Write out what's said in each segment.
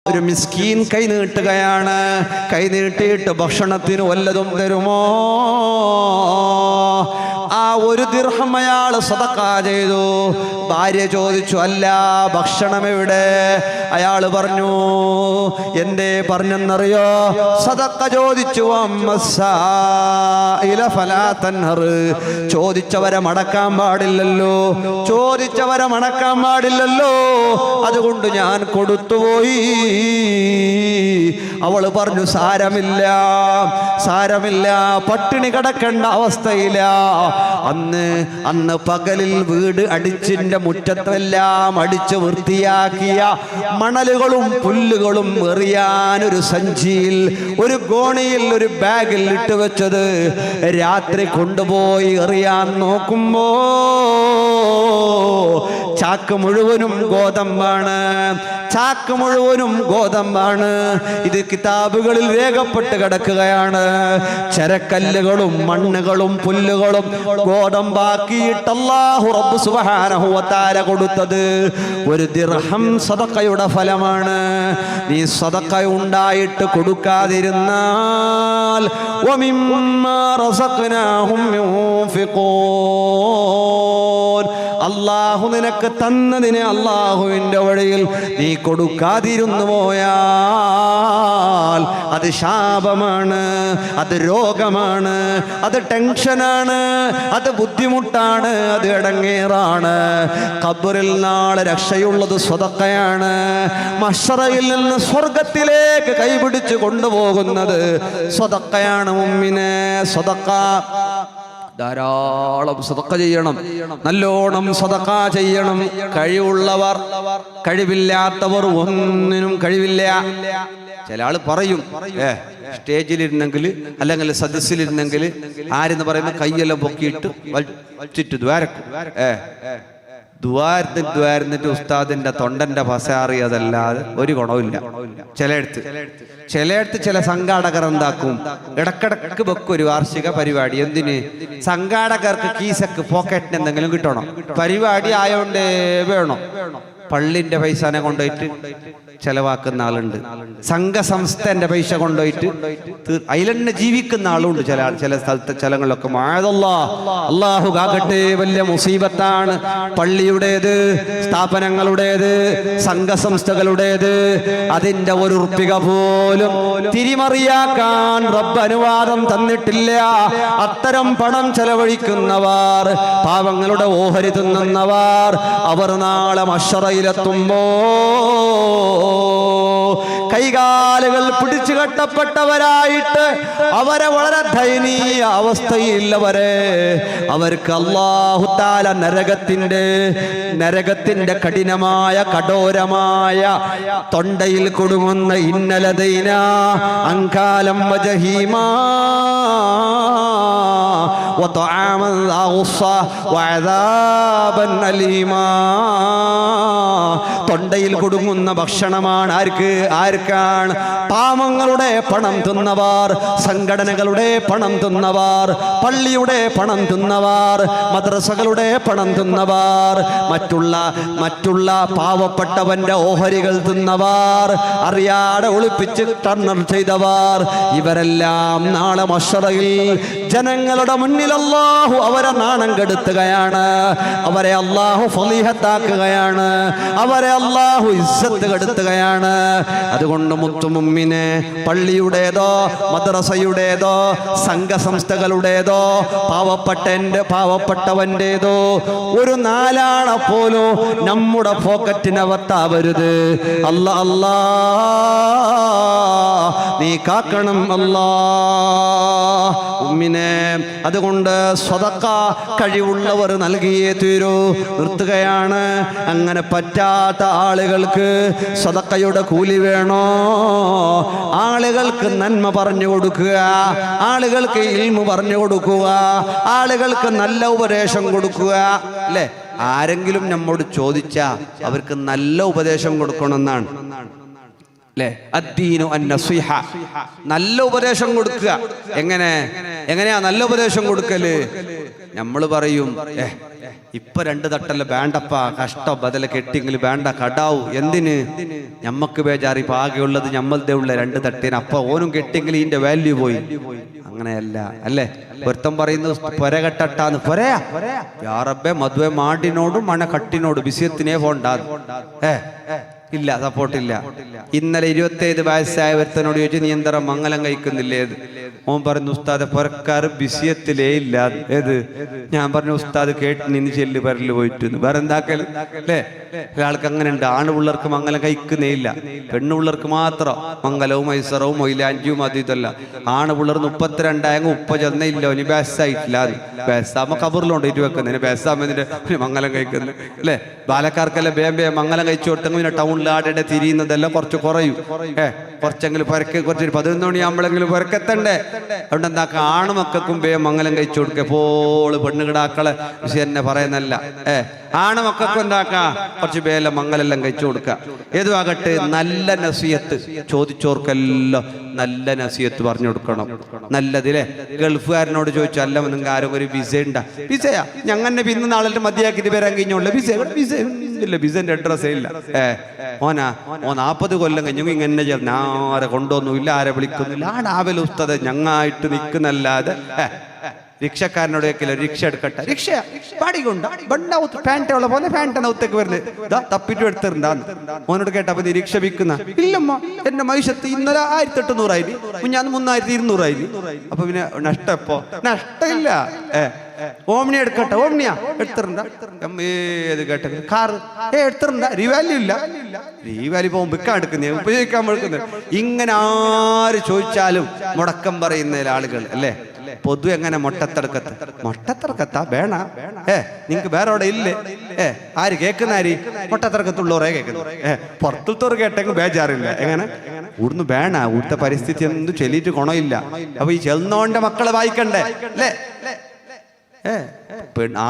ഒരു മിസ്കീൻ കൈ നീട്ടുകയാണ്. കൈ നീട്ടിയിട്ട് ഭക്ഷണത്തിന് വല്ലതും തരുമോ? ആ ഒരു ദിർഹം അയാൾ സദഖ ചെയ്തു. ഭാര്യ ചോദിച്ചു, അല്ല ഭക്ഷണം എവിടെ? അയാൾ പറഞ്ഞു, എന്തേ പറഞ്ഞെന്നറിയോ? സദഖ ചോദിച്ചു. ചോദിച്ചവരെ മടക്കാൻ പാടില്ലല്ലോ, ചോദിച്ചവരെ മടക്കാൻ പാടില്ലല്ലോ, അതുകൊണ്ട് ഞാൻ കൊടുത്തുപോയി. അവൾ പറഞ്ഞു, സാരമില്ല സാരമില്ല, പട്ടിണി കിടക്കേണ്ട അവസ്ഥയില്ല. അന്ന് പകലിൽ വീട് അടിച്ചിന്റെ മുറ്റത്തെല്ലാം അടിച്ച് വൃത്തിയാക്കിയ മണലുകളും പുല്ലുകളും എറിയാൻ ഒരു സഞ്ചിയിൽ, ഒരു ഗോണിയിൽ, ഒരു ബാഗിൽ ഇട്ട് വെച്ചത് രാത്രി കൊണ്ടുപോയി എറിയാൻ നോക്കുമ്പോ ചാക്ക് മുഴുവനും ഗോതമ്പാണ്, ചാക്ക് മുഴുവനും ഗോതമ്പാണ്. ഇത് കിതാബുകളിൽ രേഖപ്പെട്ട് കിടക്കുകയാണ്. ചരക്കല്ലുകളും മണ്ണുകളും പുല്ലുകളും ഗോതമ്പാക്കിയിട്ട് അല്ലാഹു റബ്ബ് സുബ്ഹാനഹു വ തആല കൊടുത്തത് ഒരു ദിർഹം സദഖയുടെ ഫലമാണ്. നീ സദഖ ഉണ്ടായിട്ട് കൊടുക്കാതിരുന്നാൽ വമിമ്മാ റസഖ്നാഹും യുൻഫിഖൂൻ, അല്ലാഹു നിനക്ക് തന്നതിനെ അല്ലാഹുവിൻ്റെ വഴിയിൽ നീ കൊടുക്കാതിരുന്നു പോയാൽ അത് ശാപമാണ്, അത് രോഗമാണ്, അത് ടെൻഷനാണ്, അത് ബുദ്ധിമുട്ടാണ്, അത് ഇടങ്ങേറാണ്. ഖബറിൽ നാളെ രക്ഷയുള്ളത് സ്വതക്കയാണ്. മഹ്ശറയിൽ നിന്ന് സ്വർഗത്തിലേക്ക് കൈപിടിച്ച് കൊണ്ടുപോകുന്നത് സ്വതക്കയാണ്. മുഅ്മിനെ, സ്വതക്ക ധാരാളം സദഖ ചെയ്യണം, നല്ലോണം സദഖ ചെയ്യണം. കഴിവുള്ളവർ, കഴിവില്ലാത്തവർ ഒന്നിനും കഴിവില്ല. ചില ആള് പറയും, സ്റ്റേജിലിരുന്നെങ്കിൽ അല്ലെങ്കിൽ സദസ്സിലിരുന്നെങ്കിൽ ആരെന്ന് പറയുന്ന കൈയെല്ലാം പൊക്കിയിട്ട് വലിച്ചിട്ട് ദ്വാരക്കും. ദ്വാരന്നിട്ട് ഉസ്താദിന്റെ തൊണ്ടന്റെ പസാറിയതല്ലാതെ ഒരു ഗുണവുമില്ല. ചിലയിടത്ത് ചില സംഘാടകർ എന്താക്കും, ഇടക്കിടക്ക് വെക്കും ഒരു വാർഷിക പരിപാടി. എന്തിന്? സംഘാടകർക്ക് കീസക്ക് പോക്കറ്റിന് എന്തെങ്കിലും കിട്ടണം. പരിപാടി ആയോണ്ടേ വേണം. പള്ളിന്റെ പൈസനെ കൊണ്ടുപോയിട്ട് ചെലവാക്കുന്ന ആളുണ്ട്, സംഘസംസ്ഥന്റെ പൈസ കൊണ്ടുപോയിട്ട് അതിലെന്നെ ജീവിക്കുന്ന ആളുണ്ട്. ചില സ്ഥലത്തെ സ്ഥലങ്ങളിലൊക്കെ അല്ലാഹു കാക്കട്ടെ, വലിയ മുസീബത്താണ്. പള്ളിയുടേത്, സ്ഥാപനങ്ങളുടേത്, സംഘസംസ്ഥകളുടേത്, അതിന്റെ ഒരു ഉറുപ്പിക പോലും തിരിമറിയാക്കാൻ റബ്ബ് അനുവാദം തന്നിട്ടില്ല. അത്തരം പണം ചെലവഴിക്കുന്നവർ, പാവങ്ങളുടെ ഓഹരി തിന്നുന്നവർ, അവർ നാളെ മഹ്ശറയിലെത്തുമ്പോ കൈകാലുകൾ പിടിച്ചു കെട്ടപ്പെട്ടവരായിട്ട് അവരെ വളരെ ദയനീയ അവസ്ഥയില്ലവരെ അവർക്ക് അല്ലാഹു തആല നരകത്തിന്റെ കഠിനമായ കഠോരമായ തൊണ്ടയിൽ കൊടുങ്ങുന്ന ഇന്നലദൈന അങ്കാലം വജഹീമാ വതആമൻ ദാഗുസ്സ വഅദാബൻ അലീമാ. തൊണ്ടയിൽ കൊടുങ്ങുന്ന ഭക്ഷണമാണ്. ആർക്കാണ്? പാവങ്ങളുടെ പണം തിന്നവർ, സംഘടനകളുടെ പണം തിന്നവർ, പള്ളിയുടെ പണം തിന്നവർ, മദ്രസകളുടെ പണം തിന്നവർ, മറ്റുള്ള പാവപ്പെട്ടവന്റെ ഓഹരികൾ തിന്നവർ, അറിയാതെ ഒളിപ്പിച്ച് ടർണർ ചെയ്തവർ, ഇവരെല്ലാം നാളെ മഹ്ശറയിൽ ജനങ്ങളുടെ മുന്നിൽ അല്ലാഹു അവരെ നാണം കെടുത്തുകയാണ്, അവരെ അല്ലാഹു ഫളീഹത്താക്കുകയാണ്, അവരെ അല്ലാഹു ഇസ്സത്ത് കെടുത്തുകയാണ്. അതുകൊണ്ട് മുത്തുമുമ്മിനെ, പള്ളിയുടേതോ മദ്രസയുടേതോ സംഘസംസ്ഥകളുടേതോ പാവപ്പെട്ടവന്റേതോ ഒരു നാലാണ പോലും നമ്മുടെ പോക്കറ്റിനകത്താവരുത്. അല്ലാ നീ കാക്കണം അല്ലാ. ഉമ്മിനെ, അതുകൊണ്ട് സ്വതക്ക കഴിവുള്ളവർ നൽകിയേ തീരൂ. നിർത്തുകയാണ്. അങ്ങനെ പറ്റാത്ത ആളുകൾക്ക് സ്വതക്കയുടെ കൂലി വേണോ? ആളുകൾക്ക് നന്മ പറഞ്ഞു കൊടുക്കുക, ആളുകൾക്ക് ഇൽമു പറഞ്ഞു കൊടുക്കുക, ആളുകൾക്ക് നല്ല ഉപദേശം കൊടുക്കുക. അല്ലേ? ആരെങ്കിലും നമ്മോട് ചോദിച്ചാ അവർക്ക് നല്ല ഉപദേശം കൊടുക്കണമെന്നാണ്. അദ്ദീനു അന്നസിഹ, നല്ല ഉപദേശം കൊടുക്കുക. എങ്ങനെയാ നല്ല ഉപദേശം കൊടുക്കല്? നമ്മൾ പറയും, ഇപ്പൊ 2 തട്ടല്ല വേണ്ടപ്പ, കഷ്ടം ബദല കെട്ടിയെങ്കിൽ വേണ്ട കടാവൂ. എന്തിന്? ഞമ്മക്ക് ബേജാറി. ഇപ്പൊ ആകെയുള്ളത് ഞമ്മളുടെ ഉള്ള 2 തട്ടിന്. അപ്പൊ ഓനും കെട്ടിയെങ്കിൽ ഇതിന്റെ വാല്യൂ പോയി. അങ്ങനെയല്ല അല്ലേ? പൊരുത്തം പറയുന്നത് പൊരകെട്ടാന്ന്. പൊരയാ യാറബ്ബെ മധുവെ മാടിനോടും മണ കട്ടിനോട് ബിസിയത്തിനേ പോണ്ടാ. ഇല്ല, സപ്പോർട്ടില്ല. ഇന്നലെ 27 വയസ്സായ ഒരുത്തനോട് ചോദിച്ചു, നീ എന്താ മംഗലം കഴിക്കുന്നില്ലേ? ഓൻ പറഞ്ഞു, ഉസ്താദ് പുരക്കാർ ബിസിയത്തിലേ ഇല്ല. ഏത്? ഞാൻ പറഞ്ഞു, ഉസ്താദ് കേട്ട് നിന്ന് ചെല്ല് പരല് പോയിട്ട് വേറെ എന്താക്കല് അല്ലേ? ഒരാൾക്ക് അങ്ങനെ ഉണ്ട്. ആണ് പിള്ളേർക്ക് മംഗലം കഴിക്കുന്നേ ഇല്ല, പെണ്ണു പിള്ളേർക്ക് മാത്രം മംഗലവും മൈസറവും മൊയിലാഞ്ചിയും അത് ഇതല്ല. ആണ് പിള്ളേർ 32 ഉപ്പ ചെന്ന ഇല്ല, ഇനി ബേസായിട്ടില്ല. അത് ബേസാകുമ്പോ കബറിലുണ്ട് ഇരു വെക്കുന്നതിന്. ബേസാകുമ്പോ മംഗലം കഴിക്കുന്നത് അല്ലേ? ബാലക്കാർക്കെല്ലാം ബേബേ മംഗലം കഴിച്ചു കൊടുത്തെങ്കിൽ പിന്നെ ടൗണിലാടെ തിരിയുന്നതെല്ലാം കുറച്ച് കുറയും. കുറച്ചെങ്കിലും പുരക്ക് കുറച്ച് 11 മണിയാകുമ്പോഴെങ്കിലും പുരക്കെത്തണ്ടേ? അതുകൊണ്ട് എന്താക്ക, ആണുമക്കും മംഗലം കഴിച്ചു കൊടുക്കുക. എപ്പോഴും പെണ്ണുകിടാക്കളെ വിഷയം തന്നെ പറയുന്നല്ല. ആണുമക്കും എന്താക്കാ, കുറച്ച് പേല മംഗലെല്ലാം കഴിച്ചു കൊടുക്കുക. ഏതുവാകട്ടെ, നല്ല നസീഹത്ത് ചോദിച്ചോർക്കെല്ലാം നല്ല നസീഹത്ത് പറഞ്ഞു കൊടുക്കണം. നല്ലതിലെ ഗൾഫുകാരനോട് ചോദിച്ചു, അല്ല നിങ്ങൾക്ക് ആരും ഒരു വിസ ഉണ്ടാ? വിസയാ ഞങ്ങനെ പിന്നെ നാളെ മതിയാക്കിയിട്ട് വരാൻ കഴിഞ്ഞോളൂ. വിസ ഇല്ല, വിസന്റെ അഡ്രസ്സേ ഇല്ല. ഓൻ 40 കൊല്ലം കഴിഞ്ഞു ഇങ്ങനെ ചേർന്ന് ആരെ കൊണ്ടൊന്നുമില്ല, ആരെ വിളിക്കുന്നില്ല. ആടാവൽ ഉസ്താദ് ഞങ്ങായിട്ട് നിൽക്കുന്നല്ലാതെ. റിക്ഷക്കാരനോട് വെക്കില്ല, റിക്ഷ എടുക്കട്ടെ. റിക്ഷ പാടികൊണ്ട പാൻറ്റുള്ള പോലെ പാൻറ്റാണ് ഒത്തേക്ക് വരുന്നത്. തപ്പിട്ട് എടുത്തിട്ടുണ്ടാന്ന് ഓനോട് കേട്ടപ്പോ, നീ റിക്ഷ വിൽക്കുന്ന? ഇല്ലമ്മ, എന്റെ മൈശത്ത് ഇന്നലെ 1800 ഞാൻ 3200. അപ്പൊ പിന്നെ നഷ്ടം. എപ്പോ നഷ്ടമില്ല. ഓമ്നി എടുക്കട്ടെ? ഓമ്നിയാ എടുത്തിട്ടുണ്ടാ? ഏത് കേട്ട കാറ് എടുത്തിട്ടുണ്ടാ? റീവാല്യൂ ഇല്ല. റീവാല്യൂ പോകുമ്പോ വിൽക്കാൻ എടുക്കുന്നേ, ഉപയോഗിക്കാൻ എടുക്കുന്നത്. ഇങ്ങനെ ആര് ചോദിച്ചാലും മുടക്കം പറയുന്ന ആളുകൾ അല്ലേ? പൊതുവെ എങ്ങനെ മൊട്ടത്തർക്കത്താ വേണ? നിങ്ങക്ക് വേറെ അവിടെ ഇല്ലേ? ആര് കേൾക്കുന്ന? ആര്? മൊട്ടത്തർക്കത്തുള്ളവരെ കേൾക്കുന്നു. പുറത്തുള്ളവർ കേട്ടെങ്കിൽ ബേജാറില്ല. എങ്ങനെ ഇവിടുന്ന് വേണ? ഇവിടുത്തെ പരിസ്ഥിതി ഒന്നും ചെല്ലിയിട്ട് ഗുണമില്ല. അപ്പൊ ഈ ചെന്നോന്റെ മക്കളെ വായിക്കണ്ടേ അല്ലേ?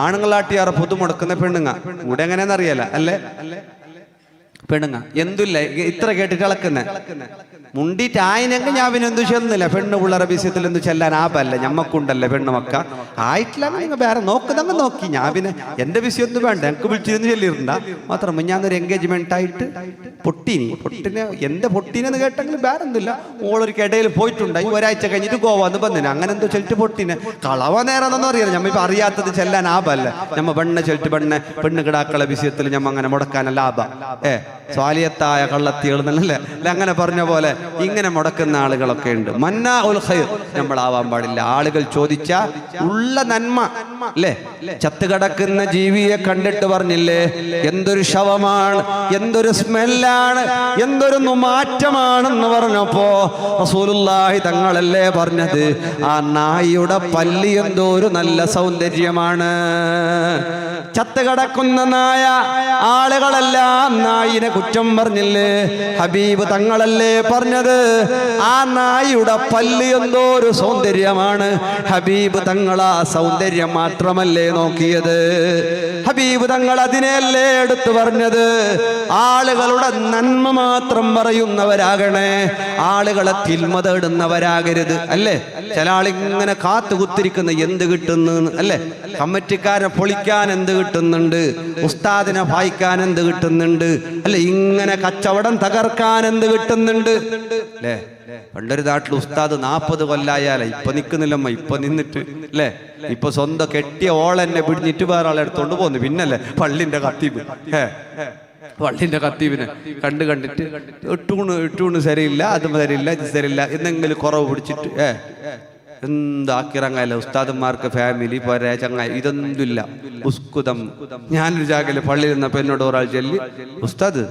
ആണുങ്ങളാട്ടിയാറ പൊതു മുടക്കുന്ന പെണ്ണുങ്ങ ഇവിടെ എങ്ങനെയാന്നറിയാല അല്ലേ? പെണ്ണുങ്ങ എന്തില്ല ഇത്ര കേട്ടിട്ട് ഇളക്കുന്ന മുണ്ടിട്ട് ആയിനെങ്കിൽ ഞാൻ പിന്നെ എന്തു ചെന്നില്ല. പെണ്ണ് പിള്ളേരെ വിഷയത്തിൽ എന്ത് ചെല്ലാൻ ആപല്ല. ഞമ്മക്കുണ്ടല്ലേ പെണ്ണുമക്ക ആയിട്ടില്ല. നിങ്ങൾ വേറെ നോക്കുന്നങ്ങ് നോക്കി. ഞാൻ പിന്നെ എന്റെ വിഷയമൊന്നും വേണ്ട, എനിക്ക് വിളിച്ചിരുന്ന് ചെല്ലിരുന്ന മാത്രം. ഞാനൊരു എൻഗേജ്മെന്റ് ആയിട്ട് പൊട്ടിനെ എന്റെ പൊട്ടീനെന്ന് കേട്ടെങ്കിൽ വേറെ ഒന്നുമില്ല. ഓളൊരു ഇടയിൽ പോയിട്ടുണ്ടായി, ഒരാഴ്ച കഴിഞ്ഞിട്ട് ഗോവാന്ന് വന്നിന്. അങ്ങനെ എന്തോ ചെല്ലിട്ട് പൊട്ടിനെ കളവ നേരം അറിയാം. ഞമ്മ ഇപ്പൊ അറിയാത്തത് ചെല്ലാൻ ആപല്ല. ഞമ്മ ചെല്ലിട്ട് പെണ്ണ് കിടാക്കളെ വിഷയത്തിൽ ഞമ്മ അങ്ങനെ മുടക്കാനല്ല ആപ. സ്വാലിയത്തായ കള്ളത്തികൾ എന്നല്ലേ അങ്ങനെ പറഞ്ഞ പോലെ ഇങ്ങനെ മുടക്കുന്ന ആളുകളൊക്കെ ഉണ്ട്. മന്നാ ഉൽ ഖൈർ നമ്മളാവാൻ പാടില്ല. ആളുകൾ ചോദിച്ച ഉള്ള നന്മ അല്ലേ? ചത്തുകിടക്കുന്ന ജീവിയെ കണ്ടിട്ട് പറഞ്ഞില്ലേ, എന്തൊരു ശവമാണ്, എന്തൊരു സ്മെല്ലാണ്, എന്തൊരു മാറ്റമാണെന്ന് പറഞ്ഞപ്പോ റസൂലുള്ളാഹി തങ്ങളല്ലേ പറഞ്ഞത്, ആ നായിയുടെ പല്ലി എന്തോ ഒരു നല്ല സൗന്ദര്യമാണ്. ചത്തുകിടക്കുന്ന നായ, ആളുകളെല്ലാം നായിനെ കുറ്റം പറഞ്ഞില്ലേ? ഹബീബ് തങ്ങളല്ലേ പറഞ്ഞത്, ആ നായിയുടെ പല്ല് എന്തോ ഒരു സൗന്ദര്യമാണ്. ഹബീബ് തങ്ങൾ ആ സൗന്ദര്യം മാത്രമല്ലേ നോക്കിയത്? ഹബീബ് തങ്ങൾ അതിനെയല്ലേ എടുത്തു പറഞ്ഞത്? ആളുകളുടെ നന്മ മാത്രം പറയുന്നവരാകണേ, ആളുകളെ തിന്മ തേടുന്നവരാകരുത് അല്ലേ? ചില ആളിങ്ങനെ കാത്തുകുത്തിരിക്കുന്ന എന്ത് കിട്ടുന്നു അല്ലേ? കമ്മിറ്റിക്കാരെ പൊളിക്കാൻ എന്ത് കിട്ടുന്നുണ്ട്, ഉസ്താദിനെ വായിക്കാൻ എന്ത് കിട്ടുന്നുണ്ട് അല്ലെ? ഇങ്ങനെ കച്ചവടം തകർക്കാൻ എന്ത് കിട്ടുന്നുണ്ട് അല്ലേ? പണ്ടൊരു നാട്ടിൽ ഉസ്താദ് 40 കൊല്ലായാലേ ഇപ്പൊ നിക്കുന്നില്ലമ്മ. ഇപ്പൊ നിന്നിട്ട് അല്ലേ? ഇപ്പൊ സ്വന്തം കെട്ടിയ ഓളെന്നെ പിടിഞ്ഞിട്ട് വേറെ ആളെ എടുത്തോണ്ട് പോന്നു. പിന്നല്ലേ പള്ളിന്റെ കത്തീബ്, പള്ളിന്റെ കത്തീബിനെ കണ്ടിട്ട് ഇട്ടൂണ് ശരിയില്ല, അത് ശരിയില്ല, ഇത് ശരിയില്ല, എന്തെങ്കിലും കുറവ് പിടിച്ചിട്ട് എന്താക്കിറങ്ങല്ല. ഉസ്താദന്മാർക്ക് ഫാമിലി പോരാ ചങ്ങായി ഇതൊന്നുമില്ല. ഉസ്കുതം. ഞാനൊരു ജാഗയില് പള്ളിയിൽ നിന്നപ്പോ എന്നോട് ഒരാൾ ചൊല്ലി, ഉസ്താദ്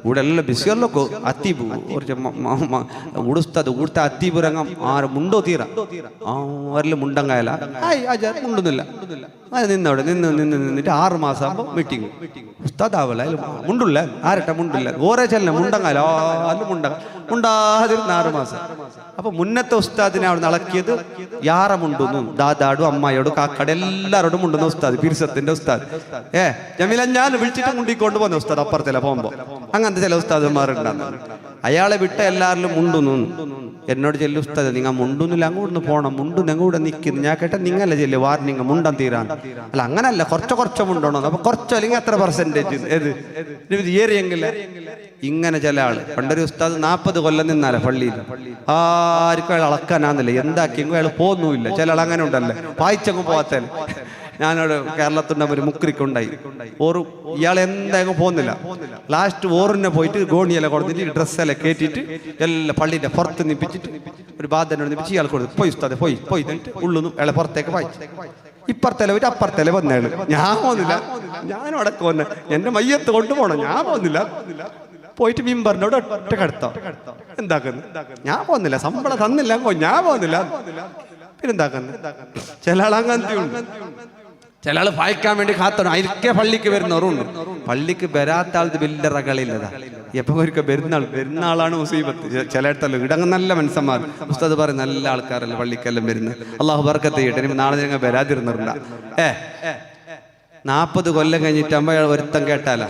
ഇവിടെ എല്ലാം ബിസിയല്ലോ അത്തീബ് കുറച്ച് ഉസ്താദ് ഇവിടുത്തെ അത്തീബ് രംഗം ആര് മുണ്ടോ തീര ആരെല്ലാം മുണ്ടങ്ങായല മുണ്ടുന്നില്ല. അത് നിന്നവിടെ നിന്നിട്ട് 6 മാസം ആകുമ്പോ മീറ്റിംഗ്. ഉസ്താദ് ആവല മുണ്ടില്ല, ആരട്ട മുണ്ടില്ല, ഓരോ ചെല്ല മുണ്ടങ്ങാല മുണ്ടാതിരുന്ന 6 മാസം. അപ്പൊ മുന്നത്തെ ഉസ്താദിനെ അവിടെ നടക്കിയത് യാറ മുണ്ടുന്നു, ദാദാടും അമ്മായോടും കാക്കാടും എല്ലാരോടും മുണ്ടുന്ന ഉസ്താദ്, പിരിസത്തിന്റെ ഉസ്താദ്. ജമീല ഞാൻ വിളിച്ചിട്ട് മുണ്ടിക്കൊണ്ട് പോകുന്ന ഉസ്താദ് അപ്പുറത്തില്ല പോകുമ്പോ. അങ്ങനത്തെ ചില ഉസ്താദന്മാരുണ്ടാകും. അയാളെ വിട്ട എല്ലാവരിലും മുണ്ടുന്നു. എന്നോട് ചെല്ലു ഉസ്താദ് നിങ്ങൾ മുണ്ടുന്നില്ല അങ്ങോട്ട് പോകണം, മുണ്ടുന്ന് അങ്ങോട്ട് നിൽക്കുന്നു. ഞാൻ കേട്ട നിങ്ങളെ ചെല്ലു വാർണിങ് മുണ്ടൻ തീരാൻ. അല്ല അങ്ങനല്ല, കുറച്ച് മുണ്ടണോ. അപ്പൊ കുറച്ച് അല്ലെങ്കിൽ എത്ര പെർസെന്റേജ് ഏത് ഏറിയെങ്കിൽ ഇങ്ങനെ ചില ആള്. പണ്ടൊരു ഉസ്താദ് 40 കൊല്ലം നിന്നാല പള്ളിയിൽ, ആർക്കും അയാൾ അളക്കാനാന്നില്ല, എന്താക്കിയെങ്കിലും അയാൾ പോകുന്നുമില്ല. ചില ആൾ അങ്ങനെ ഉണ്ടല്ലേ, വായിച്ചങ്ങ് പോകാത്ത. ഞാനോട് കേരളത്തിൻ്റെ ഒരു മുക്രിക്കുണ്ടായി, ഓറ് ഇയാൾ എന്തായാലും പോകുന്നില്ല. ലാസ്റ്റ് ഓറിനെ പോയിട്ട് ഗോണിയെല്ലാം കൊടുത്തിട്ട് ഡ്രസ്സെല്ലാം കയറ്റിയിട്ട് എല്ലാം പള്ളിൻ്റെ പുറത്ത് നിപ്പിച്ചിട്ട് ഒരു ബാധനോട് നിപ്പിച്ച് ഇയാൾ കൊടുത്തു. പോയി ഉസ്താദെ പോയി ഉള്ളുന്നു അയാളെ പുറത്തേക്ക് വായിച്ചു. ഇപ്പുറത്തല്ലേ പോയിട്ട് അപ്പുറത്തല്ലേ വന്നയാള്. ഞാൻ പോകുന്നില്ല, ഞാനും അടക്കം വന്നെ, എന്റെ മയ്യത്ത് കൊണ്ടുപോകണം, ഞാൻ പോകുന്നില്ല. പോയിട്ട് മിമ്പറിനോട് ഒറ്റ കടത്താം. എന്താക്കുന്നു? ഞാൻ പോകുന്നില്ല, ശമ്പളം തന്നില്ല, ഞാൻ പോകുന്നില്ല. പിന്നെന്താക്കുന്നു? ചില ആൾ അങ്ങനത്തെ ഉണ്ട്. ചില ആള് വായിക്കാൻ വേണ്ടി കാത്തണം. അതിരിക്കെ പള്ളിക്ക് വരുന്നവരുണ്ട്. പള്ളിക്ക് വരാത്ത ആൾ വലിയ റകളില്ലതാ. എപ്പം ഒരിക്കൽ വരുന്ന ആളാണ് മുസീബത്ത്. ചിലയിടത്തല്ലോ ഇടങ്ങ നല്ല മനുഷ്യന്മാർ. ഉസ്താദ് പറയും നല്ല ആൾക്കാരല്ല പള്ളിക്കെല്ലാം വരുന്നത്. അള്ളാഹു ബർക്കത്ത് ചെയ്യട്ടെ. ഇനി നാളെ നിങ്ങൾ വരാതിരുന്നിരുന്ന 40 കൊല്ലം കഴിഞ്ഞിട്ടാകുമ്പോൾ ഒരുത്തം കേട്ടാല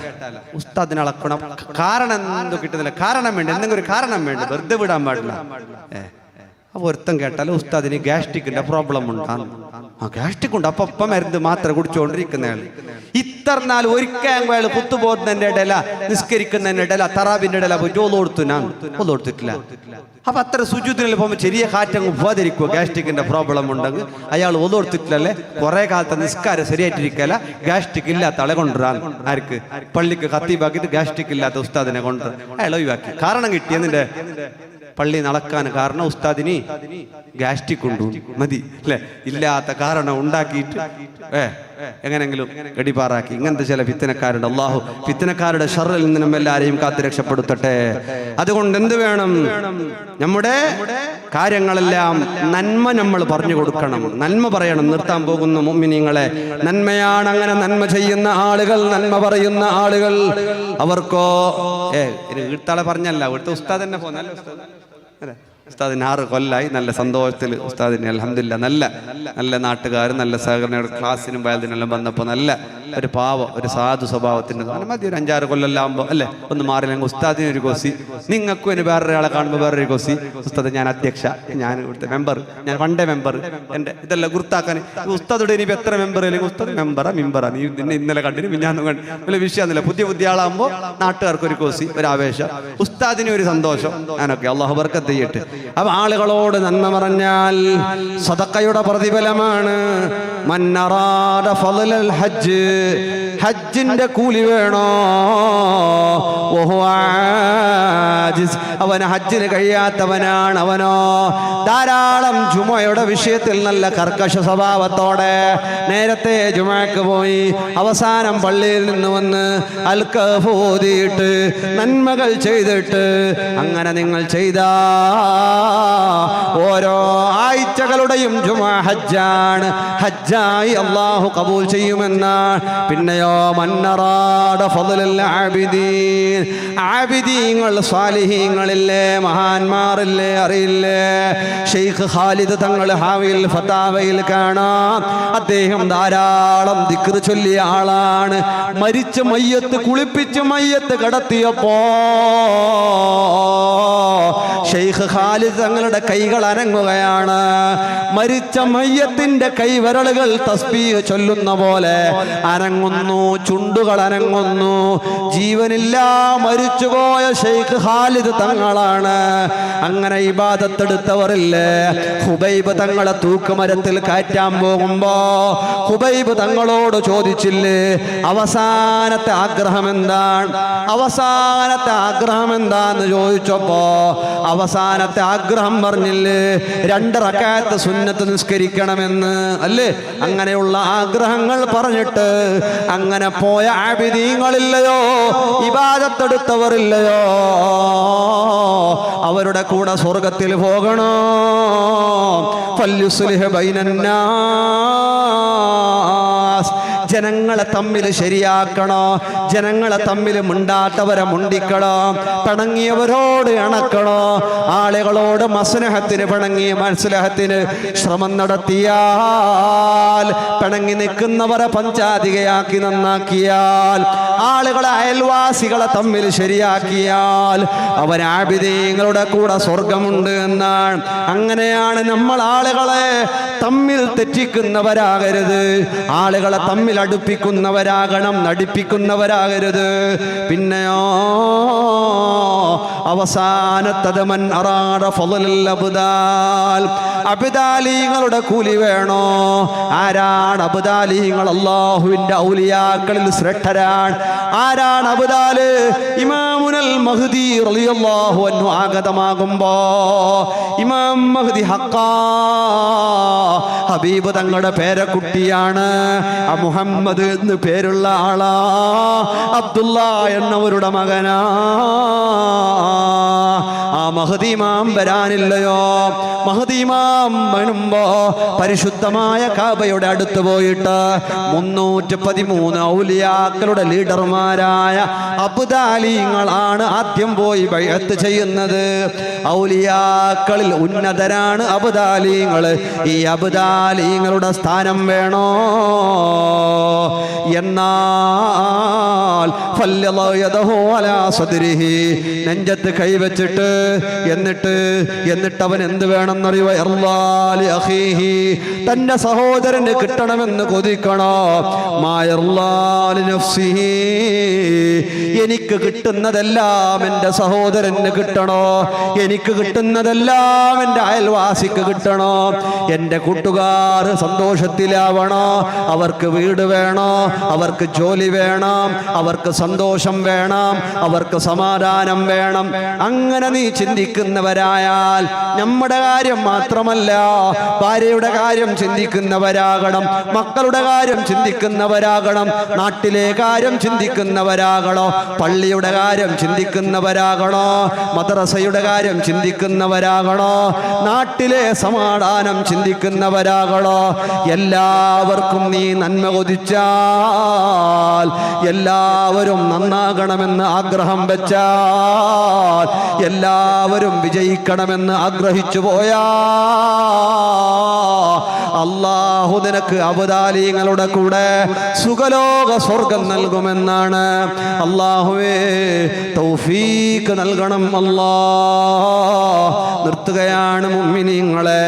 ഉസ്താദിനെ അളക്കണം. കാരണം എന്തോ കിട്ടുന്നില്ല, കാരണം വേണ്ട, എന്തെങ്കിലും ഒരു കാരണം വേണ്ട, വെറുതെ വിടാൻ പാടില്ല. അപ്പൊ ഒരുത്തം കേട്ടാലും ഉസ്താദിന് ഗ്യാസ്ട്രിക്കിന്റെ പ്രോബ്ലം ഉണ്ടാകും. ഗ്യാസ്ട്രിക് ഉണ്ട്. അപ്പൊ മരുന്ന് മാത്രം കുടിച്ചുകൊണ്ടിരിക്കുന്നയാൾ ഇത്രനാൾ ഒരിക്കൽ അയാൾ പുത്തുപോകുന്നതിന്റെ ഇടയില, നിസ്കരിക്കുന്നതിന്റെ ഇടയില, തറാബിന്റെ ഇടയില പോയിട്ട് ഓല് കൊടുത്തു. ഞാൻ ഓല് കൊടുത്തിട്ടില്ല. അപ്പൊ അത്ര സുജൂദിനെല്ലാം പോകുമ്പോൾ ചെറിയ കാറ്റങ്ങ് പോകാതിരിക്കുക. ഗ്യാസ്ട്രിക്കിന്റെ പ്രോബ്ലം ഉണ്ടെങ്കിൽ അയാൾ ഓല് കൊടുത്തിട്ടില്ലല്ലേ, കുറെ കാലത്തെ നിസ്കാരം ശരിയായിട്ടിരിക്കല. ഗ്യാസ്ട്രിക് ഇല്ലാത്ത ആളെ കൊണ്ടുവരാൻ, ആർക്ക് പള്ളിക്ക് കത്തീബാക്കിയിട്ട് ഗ്യാസ്ട്രിക് ഇല്ലാത്ത ഉസ്താദിനെ കൊണ്ടുവരാൻ അയാൾ ഒഴിവാക്കി. കാരണം കിട്ടിയതിന്റെ പള്ളി നടക്കാൻ കാരണം ഉസ്താദിന് ഗ്യാസ്ട്രിക് ഉണ്ടു മതി അല്ലെ, ഇല്ലാത്ത കാരണം ഉണ്ടാക്കിയിട്ട് എങ്ങനെങ്കിലും ഗടിപാറാക്കി. ഇങ്ങനത്തെ ചില ഫിത്തനക്കാരുണ്ട്. അള്ളാഹു ഫിത്തനക്കാരുടെ ഷർറിൽ നിന്നും എല്ലാരെയും കാത്തു രക്ഷപ്പെടുത്തട്ടെ. അതുകൊണ്ട് എന്ത് വേണം? നമ്മുടെ കാര്യങ്ങളെല്ലാം നന്മ നമ്മൾ പറഞ്ഞു കൊടുക്കണം, നന്മ പറയണം. നിർത്താൻ പോകുന്ന മുഅ്മിനീങ്ങളെ, നന്മയാണ്. അങ്ങനെ നന്മ ചെയ്യുന്ന ആളുകൾ, നന്മ പറയുന്ന ആളുകൾ, അവർക്കോ വീട്ടാളെ പറഞ്ഞല്ല, ഇവിടുത്തെ ഉസ്താദ് തന്നെ പോകുന്ന അല്ലേ. ഉസ്താദിന് 6 കൊല്ലായി നല്ല സന്തോഷത്തിൽ ഉസ്താദിന് അൽഹംദുലില്ലാ നല്ല നാട്ടുകാരും നല്ല സഹകരണ ക്ലാസ്സിനും വയലിനെല്ലാം വന്നപ്പോൾ നല്ല ഒരു പാവം, ഒരു സാധു സ്വഭാവത്തിൻ്റെ മതി. ഒരു 5-6 കൊല്ലം ആകുമ്പോൾ അല്ലേ ഒന്ന് മാറില്ലെങ്കിൽ ഉസ്താദിന് ഒരു കൊസി, നിങ്ങൾക്കും ഇനി വേറൊരാളെ കാണുമ്പോൾ വേറൊരു കൊസി. ഉസ്താദ് ഞാൻ അധ്യക്ഷ, ഞാൻ ഇവിടുത്തെ മെമ്പർ, ഞാൻ പണ്ടേ മെമ്പർ, എൻ്റെ ഇതെല്ലാം ഗുർത്താക്കാൻ. ഉസ്താദോട് ഇനി എത്ര മെമ്പർ അല്ലെങ്കിൽ ഉസ്താദ് മെമ്പറാ നീ നിന്നെ ഇന്നലെ കണ്ടിന് മിഞ്ഞാന്നും കണ്ടു വലിയ വിഷയമൊന്നുമില്ല. പുതിയ ആളാകുമ്പോൾ നാട്ടുകാർക്ക് ഒരു കൊസി, ഒരു ആവേശം, ഉസ്താദിന് ഒരു സന്തോഷം. ഞാനൊക്കെ അള്ളാഹു ബർക്കത്ത് ചെയ്യട്ടെ. അപ്പൊ ആളുകളോട് നന്മ പറഞ്ഞാൽ സദഖയുടെ പ്രതിഫലമാണ്. മന്നറാദ ഫളൽ ഹജ്ജ്, ഹജ്ജിന്റെ കൂലി വേണോ? അവന് ഹജ്ജിന് കഴിയാത്തവനാണ്. അവനോ ധാരാളം ജുമയുടെ വിഷയത്തിൽ നല്ല കർക്കശ സ്വഭാവത്തോടെ നേരത്തെ ജുമയ്ക്ക് പോയി അവസാനം പള്ളിയിൽ നിന്ന് വന്ന് അൽകഫ് ഓതിയിട്ട് നന്മകൾ ചെയ്തിട്ട് അങ്ങനെ നിങ്ങൾ ചെയ്താ ഓരോ ആഴ്ചകളുടെയും ജുമാ ഹജ്ജാണ്. ഹജ്ജായി അല്ലാഹു കബൂൽ ചെയ്യുമെന്നാണ്. പിന്നെയോ മന്നറാദ ഫളൽ ആബിദീൻ, ആബിദീങ്ങൾ സാലിഹീങ്ങളില്ലേ, മഹാന്മാരില്ലേ, അറിയില്ലേ? ഷെയ്ഖ് ഖാലിദ് തങ്ങൾ ഹാവിൽ ഫതാവയിൽ കാണാം. അദ്ദേഹം ധാരാളം ദിക്ർ ചൊല്ലിയ ആളാണ്. മരിച്ച മയ്യത്ത് കുളിപ്പിച്ച് മയ്യത്ത് കടത്തിയപ്പോ ഷെയ്ഖ് ഖാലിദ് തങ്ങളുടെ കൈകൾ അനങ്ങുകയാണ്. മരിച്ച മയ്യത്തിന്റെ കൈവിരലുകൾ തസ്ബീഹ് ചൊല്ലുന്ന പോലെ അനങ്ങുന്നു, ചുണ്ടുകൾ അനങ്ങുന്നു. ജീവനില്ല മരിച്ചുപോയ ഷെയ്ഖ് ഖാലിദ് തങ്ങളാണ്. അങ്ങനെ ഇബാദത്തെടുത്തവരില്ലേ, ഹുബൈബ് തങ്ങളെ തൂക്കുമരത്തിൽ കയറ്റാൻ പോകുമ്പോ ഹുബൈബ് തങ്ങളോട് ചോദിച്ചില്ലേ അവസാനത്തെ ആഗ്രഹം എന്താണ്, അവസാനത്തെ ആഗ്രഹം എന്താന്ന് ചോദിച്ചപ്പോ അവസാനത്തെ ആഗ്രഹം പറഞ്ഞില്ലേ 2 റക്അത്ത് സുന്നത്ത് നിസ്കരിക്കണമെന്ന് അല്ലേ. അങ്ങനെയുള്ള ആഗ്രഹങ്ങൾ പറഞ്ഞിട്ട് അങ്ങനെ പോയ ആബിദീങ്ങളില്ലയോ, ഇബാദത്തെടുത്തവരില്ലയോ, അവരുടെ കൂടെ സ്വർഗത്തിൽ പോകണോ? ഫല്യുസ്ലിഹ് ബൈനന്നാസ്, ജനങ്ങളെ തമ്മിൽ ശരിയാക്കണോ, ജനങ്ങളെ തമ്മിൽ മുണ്ടാത്തവരെ മുണ്ടിക്കണോ, പിണങ്ങിയവരോട് ഇണക്കണോ, ആളുകളോട് മസ്ലഹത്തിന് പിണങ്ങിയ മസ്ലഹത്തിന് ശ്രമം നടത്തിയാൽ, പിണങ്ങി നിൽക്കുന്നവരെ പഞ്ചാധികയാക്കി നന്നാക്കിയാൽ ആളുകളെ അയൽവാസികളെ തമ്മിൽ ശരിയാക്കിയാൽ അവൻ ആബിദീങ്ങളുടെ കൂടെ സ്വർഗമുണ്ട് എന്നാണ്. അങ്ങനെയാണ് നമ്മൾ ആളുകളെ തമ്മിൽ തെറ്റിക്കുന്നവരാകരുത്, ആളുകളെ തമ്മിൽ അടുപ്പിക്കുന്നവരാകണം, നടിപ്പിക്കുന്നവരാകരുത്. പിന്നെയോ അവസാനത്തത് മൻ അറാദ ഫളൽ അബ്ദാൽ, അബ്ദാലിങ്ങളുടെ കൂലി വേണോ? ആരാണ് അബ്ദാലിങ്ങൾ? അല്ലാഹുവിന്റെ ഔലിയാക്കളിൽ ശ്രേഷ്ഠരാണ്. ആരാണ് അബ്ദാല്? ഇമാമുൽ മഹ്ദി റളിയല്ലാഹു അൻഹു ആഗതമാകുമ്പോ ഇമാം മഹ്ദി ഹഖാ ഹബീബ് തങ്ങളുടെ പേരക്കുട്ടിയാണ്. മുഹമ്മദ് എന്ന് പേരുള്ള ആളാ, അബ്ദുള്ള എന്നവരുടെ മകനാ. ആ മഹ്ദി ഇമാം വരാനില്ലയോ? മഹ്ദി ഇമാം വരുമ്പോ പരിശുദ്ധമായ കാബയുടെ അടുത്ത് പോയിട്ട് 313 ഔലിയാക്കളുടെ ലീഡർമാരായ അബ്ദാലിങ്ങളാണ് ആദ്യം പോയി ബൈഅത്ത് ചെയ്യുന്നത്. ഔലിയാക്കളിൽ ഉന്നതരാണ് അബ്ദാലിങ്ങൾ. ഈ അബ്ദാലിങ്ങളുടെ സ്ഥാനം വേണോ? എന്നാൽ നെഞ്ചത്ത് കൈവച്ചിട്ട് എന്നിട്ട് അവൻ എന്ത് വേണമെന്നറിയുക? തന്റെ സഹോദരന് കിട്ടണമെന്ന് കൊതിക്കണോ? എനിക്ക് കിട്ടുന്നതെല്ലാം എൻ്റെ സഹോദരന് കിട്ടണോ? എനിക്ക് കിട്ടുന്നതെല്ലാം എൻ്റെ അയൽവാസിക്ക് കിട്ടണോ? എൻ്റെ കൂട്ടുകാർ സന്തോഷത്തിലാവണോ? അവർക്ക് വീട് വേണോ? അവർക്ക് ജോലി വേണം, അവർക്ക് സന്തോഷം വേണം, അവർക്ക് സമാധാനം വേണം. അങ്ങനെ നീ ചിന്തിക്കുന്നവരായാൽ നമ്മുടെ കാര്യം മാത്രമല്ല, ഭാര്യയുടെ കാര്യം ചിന്തിക്കുന്നവരാകണം, മക്കളുടെ കാര്യം ചിന്തിക്കുന്നവരാകണം, നാട്ടിലെ കാര്യം ചിന്തിക്കുന്നവരാകണോ, പള്ളിയുടെ കാര്യം ചിന്തിക്കുന്നവരാകണോ, മദ്രസയുടെ കാര്യം ചിന്തിക്കുന്നവരാകണോ, നാട്ടിലെ സമാധാനം ചിന്തിക്കുന്നവരാകണോ? എല്ലാവർക്കും നീ നന്മ കൊതിച്ചാൽ, എല്ലാവരും നന്നാകണമെന്ന് ആഗ്രഹം വെച്ചാൽ, എല്ലാവരും വിജയിക്കണമെന്ന് ആഗ്രഹിച്ചു പോയാ അല്ലാഹു നിനക്ക് അബ്ദാലിങ്ങളുടെ കൂടെ സുഖലോക സ്വർഗം നൽകുമെന്നാണ്. അല്ലാഹുവേ തൗഫീഖ് നൽകണം അല്ലാഹ്. നിർത്തുകയാണ് മുഅ്മിനീങ്ങളെ.